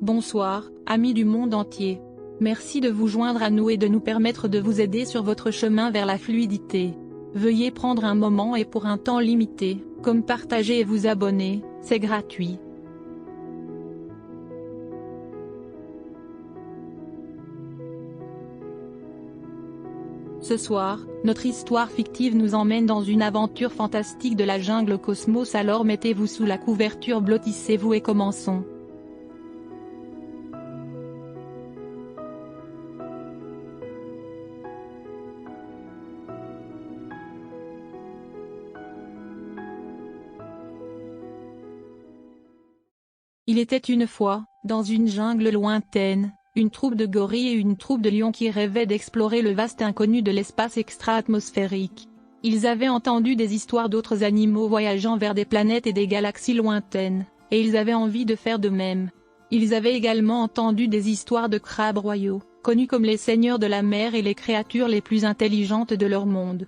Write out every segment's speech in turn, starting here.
Bonsoir, amis du monde entier. Merci de vous joindre à nous et de nous permettre de vous aider sur votre chemin vers la fluidité. Veuillez prendre un moment et pour un temps limité, comme partager et vous abonner, c'est gratuit. Ce soir, notre histoire fictive nous emmène dans une aventure fantastique de la jungle cosmos, alors mettez-vous sous la couverture, blottissez-vous et commençons. Il était une fois, dans une jungle lointaine, une troupe de gorilles et une troupe de lions qui rêvaient d'explorer le vaste inconnu de l'espace extra-atmosphérique. Ils avaient entendu des histoires d'autres animaux voyageant vers des planètes et des galaxies lointaines, et ils avaient envie de faire de même. Ils avaient également entendu des histoires de crabes royaux, connus comme les seigneurs de la mer et les créatures les plus intelligentes de leur monde.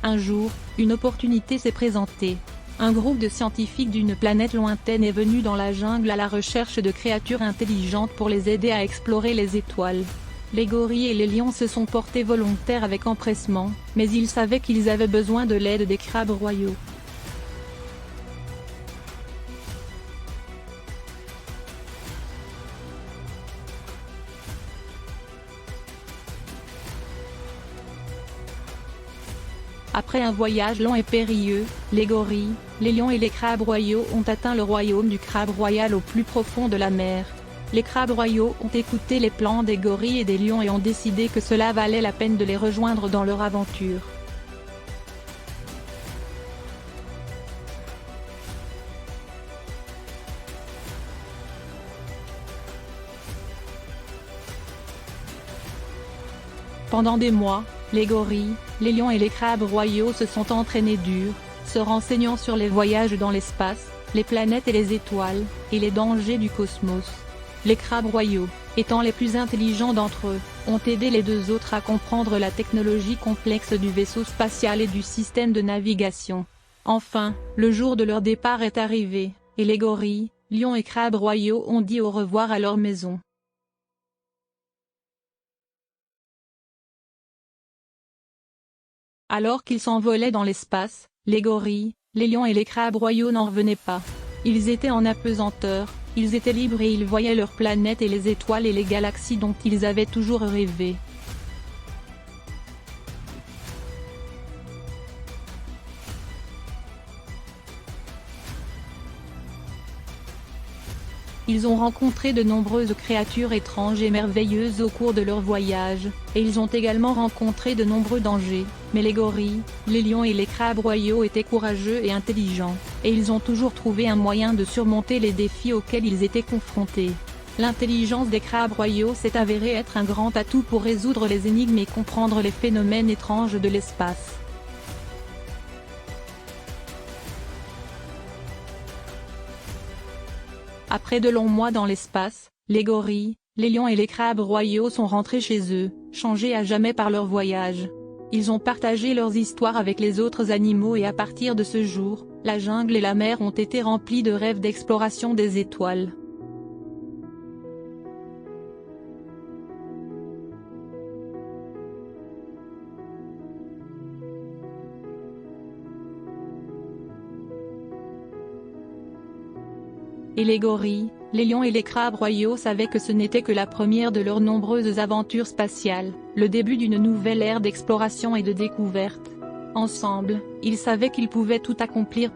Un jour, une opportunité s'est présentée. Un groupe de scientifiques d'une planète lointaine est venu dans la jungle à la recherche de créatures intelligentes pour les aider à explorer les étoiles. Les gorilles et les lions se sont portés volontaires avec empressement, mais ils savaient qu'ils avaient besoin de l'aide des crabes royaux. Après un voyage long et périlleux, les gorilles, les lions et les crabes royaux ont atteint le royaume du crabe royal au plus profond de la mer. Les crabes royaux ont écouté les plans des gorilles et des lions et ont décidé que cela valait la peine de les rejoindre dans leur aventure. Pendant des mois, les gorilles, les lions et les crabes royaux se sont entraînés dur, se renseignant sur les voyages dans l'espace, les planètes et les étoiles, et les dangers du cosmos. Les crabes royaux, étant les plus intelligents d'entre eux, ont aidé les deux autres à comprendre la technologie complexe du vaisseau spatial et du système de navigation. Enfin, le jour de leur départ est arrivé, et les gorilles, lions et crabes royaux ont dit au revoir à leur maison. Alors qu'ils s'envolaient dans l'espace, les gorilles, les lions et les crabes royaux n'en revenaient pas. Ils étaient en apesanteur, ils étaient libres et ils voyaient leur planète et les étoiles et les galaxies dont ils avaient toujours rêvé. Ils ont rencontré de nombreuses créatures étranges et merveilleuses au cours de leur voyage, et ils ont également rencontré de nombreux dangers, mais les gorilles, les lions et les crabes royaux étaient courageux et intelligents, et ils ont toujours trouvé un moyen de surmonter les défis auxquels ils étaient confrontés. L'intelligence des crabes royaux s'est avérée être un grand atout pour résoudre les énigmes et comprendre les phénomènes étranges de l'espace. Après de longs mois dans l'espace, les gorilles, les lions et les crabes royaux sont rentrés chez eux, changés à jamais par leur voyage. Ils ont partagé leurs histoires avec les autres animaux et à partir de ce jour, la jungle et la mer ont été remplies de rêves d'exploration des étoiles. Et les gorilles, les lions et les crabes royaux savaient que ce n'était que la première de leurs nombreuses aventures spatiales, le début d'une nouvelle ère d'exploration et de découverte. Ensemble, ils savaient qu'ils pouvaient tout accomplir.